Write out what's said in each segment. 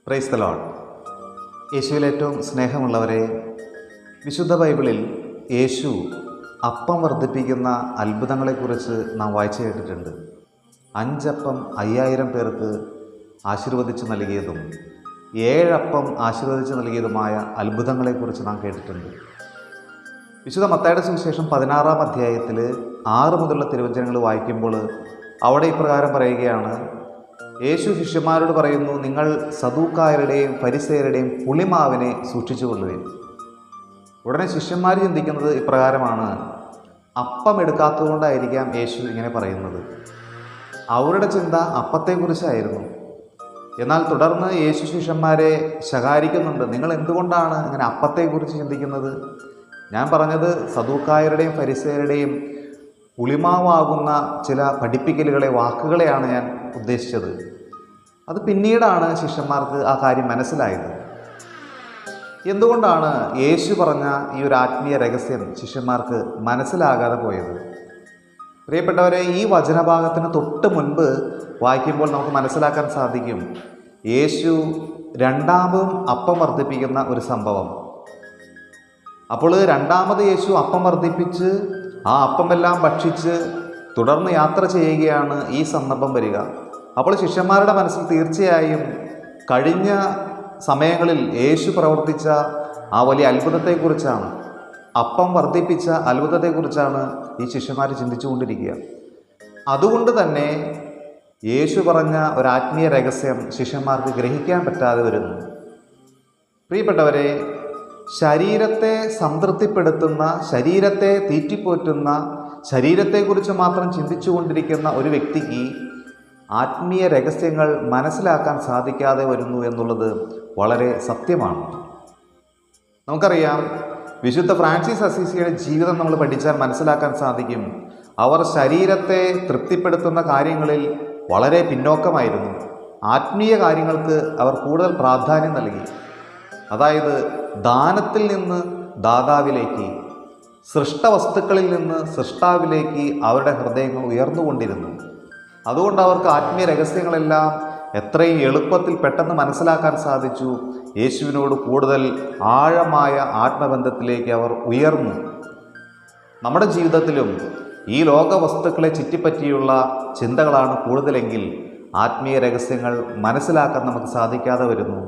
Praise the Lord. യേശുവിൽ ഏറ്റവും സ്നേഹമുള്ളവരെ, വിശുദ്ധ ബൈബിളിൽ യേശു അപ്പം വർദ്ധിപ്പിക്കുന്ന അത്ഭുതങ്ങളെക്കുറിച്ച് നാം വായിച്ചു കേട്ടിട്ടുണ്ട്. 5 അപ്പം 5000 പേർക്ക് ആശീർവദിച്ച് നൽകിയതും 7 അപ്പം ആശീർവദിച്ച് നൽകിയതുമായ അത്ഭുതങ്ങളെക്കുറിച്ച് നാം കേട്ടിട്ടുണ്ട്. വിശുദ്ധ മത്തായിയുടെ സുവിശേഷം 16-ാം അധ്യായത്തിൽ 6 മുതലുള്ള തിരുവചനങ്ങൾ വായിക്കുമ്പോൾ അവിടെ ഇപ്രകാരം പറയുകയാണ്: യേശു ശിഷ്യന്മാരോട് പറയുന്നു, നിങ്ങൾ സദൂക്കായരുടെയും ഫരിസേയരുടെയും പുളിമാവിനെ സൂക്ഷിച്ചുകൊള്ളുവിൻ. ഉടനെ ശിഷ്യന്മാർ ചിന്തിക്കുന്നത് ഇപ്രകാരമാണ്: അപ്പം എടുക്കാത്തതുകൊണ്ടായിരിക്കാം യേശു ഇങ്ങനെ പറയുന്നത്. അവരുടെ ചിന്ത അപ്പത്തെക്കുറിച്ചായിരുന്നു. എന്നാൽ തുടർന്ന് യേശു ശിഷ്യന്മാരെ ശകാരിക്കുന്നുണ്ട്. നിങ്ങൾ എന്തുകൊണ്ടാണ് ഇങ്ങനെ അപ്പത്തെക്കുറിച്ച് ചിന്തിക്കുന്നത്? ഞാൻ പറഞ്ഞത് സദൂക്കായരുടെയും ഫരിസേയരുടെയും പുളിമാവാകുന്ന ചില പഠിപ്പിക്കലുകളെ, വാക്കുകളെയാണ് ഞാൻ ഉദ്ദേശിച്ചത്. അത് പിന്നീടാണ് ശിഷ്യന്മാർക്ക് ആ കാര്യം മനസ്സിലായത്. എന്തുകൊണ്ടാണ് യേശു പറഞ്ഞ ഈ ഒരു ആത്മീയ രഹസ്യം ശിഷ്യന്മാർക്ക് മനസ്സിലാകാതെ പോയത്? പ്രിയപ്പെട്ടവരെ, ഈ വചനഭാഗത്തിന് തൊട്ട് മുൻപ് വായിക്കുമ്പോൾ നമുക്ക് മനസ്സിലാക്കാൻ സാധിക്കും യേശു രണ്ടാമതും അപ്പം വർദ്ധിപ്പിക്കുന്ന ഒരു സംഭവം. അപ്പോൾ രണ്ടാമത് യേശു അപ്പം വർദ്ധിപ്പിച്ച് ആ അപ്പമെല്ലാം ഭക്ഷിച്ച് തുടർന്ന് യാത്ര ചെയ്യുകയാണ് ഈ സന്ദർഭം വരിക. അപ്പോൾ ശിഷ്യന്മാരുടെ മനസ്സിൽ തീർച്ചയായും കഴിഞ്ഞ സമയങ്ങളിൽ യേശു പ്രവർത്തിച്ച ആ വലിയ അത്ഭുതത്തെക്കുറിച്ചാണ്, അപ്പം വർദ്ധിപ്പിച്ച അത്ഭുതത്തെക്കുറിച്ചാണ് ഈ ശിഷ്യന്മാർ ചിന്തിച്ചുകൊണ്ടിരിക്കുക. അതുകൊണ്ട് തന്നെ യേശു പറഞ്ഞ ഒരു ആത്മീയ രഹസ്യം ശിഷ്യന്മാർക്ക് ഗ്രഹിക്കാൻ പറ്റാതെ വരുന്നു. പ്രിയപ്പെട്ടവരെ, ശരീരത്തെ സംതൃപ്തിപ്പെടുത്തുന്ന, ശരീരത്തെ തീറ്റിപ്പോറ്റുന്ന, ശരീരത്തെക്കുറിച്ച് മാത്രം ചിന്തിച്ചു കൊണ്ടിരിക്കുന്ന ഒരു വ്യക്തിക്ക് ആത്മീയ രഹസ്യങ്ങൾ മനസ്സിലാക്കാൻ സാധിക്കാതെ വരുന്നു എന്നുള്ളത് വളരെ സത്യമാണ്. നമുക്കറിയാം, വിശുദ്ധ ഫ്രാൻസിസ് അസീസിയുടെ ജീവിതം നമ്മൾ പഠിച്ചാൽ മനസ്സിലാക്കാൻ സാധിക്കും. അവർ ശരീരത്തെ തൃപ്തിപ്പെടുത്തുന്ന കാര്യങ്ങളിൽ വളരെ പിന്നോക്കമായിരുന്നു. ആത്മീയ കാര്യങ്ങൾക്ക് അവർ കൂടുതൽ പ്രാധാന്യം നൽകി. അതായത് ദാനത്തിൽ നിന്ന് ദാതാവിലേക്ക്, സൃഷ്ടവസ്തുക്കളിൽ നിന്ന് സൃഷ്ടാവിലേക്ക് അവരുടെ ഹൃദയങ്ങൾ ഉയർന്നുകൊണ്ടിരുന്നു. അതുകൊണ്ട് അവർക്ക് ആത്മീയ രഹസ്യങ്ങളെല്ലാം എത്രയും എളുപ്പത്തിൽ പെട്ടെന്ന് മനസ്സിലാക്കാൻ സാധിച്ചു. യേശുവിനോട് കൂടുതൽ ആഴമായ ആത്മബന്ധത്തിലേക്ക് അവർ ഉയർന്നു. നമ്മുടെ ജീവിതത്തിലും ഈ ലോക വസ്തുക്കളെ ചുറ്റിപ്പറ്റിയുള്ള ചിന്തകളാണ് കൂടുതലെങ്കിൽ ആത്മീയ രഹസ്യങ്ങൾ മനസ്സിലാക്കാൻ നമുക്ക് സാധിക്കാതെ വരുന്നു.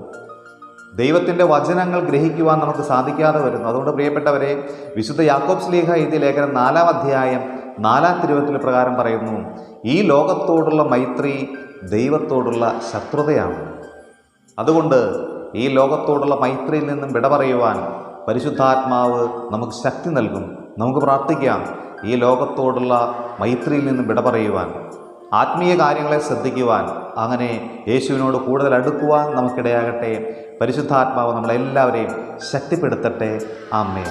ദൈവത്തിൻ്റെ വചനങ്ങൾ ഗ്രഹിക്കുവാൻ നമുക്ക് സാധിക്കാതെ വരുന്നു. അതുകൊണ്ട് പ്രിയപ്പെട്ടവരെ, വിശുദ്ധ യാക്കോബ് ശ്ലീഹ എഴുതിയ ലേഖനം 4-ാം അധ്യായം 4-ാം തിരുവചനത്തിൽ പ്രകാരം പറയുന്നു: ഈ ലോകത്തോടുള്ള മൈത്രി ദൈവത്തോടുള്ള ശത്രുതയാണ്. അതുകൊണ്ട് ഈ ലോകത്തോടുള്ള മൈത്രിയിൽ നിന്നും വിട പറയുവാൻ പരിശുദ്ധാത്മാവ് നമുക്ക് ശക്തി നൽകും. നമുക്ക് പ്രാർത്ഥിക്കാം, ഈ ലോകത്തോടുള്ള മൈത്രിയിൽ നിന്നും വിട പറയുവാൻ, ആത്മീയ കാര്യങ്ങളെ ശ്രദ്ധിക്കുവാൻ, അങ്ങനെ യേശുവിനോട് കൂടുതൽ അടുക്കുവാൻ നമുക്കിടയാകട്ടെ. പരിശുദ്ധാത്മാവ് നമ്മളെല്ലാവരെയും ശക്തിപ്പെടുത്തട്ടെ. ആമേൻ.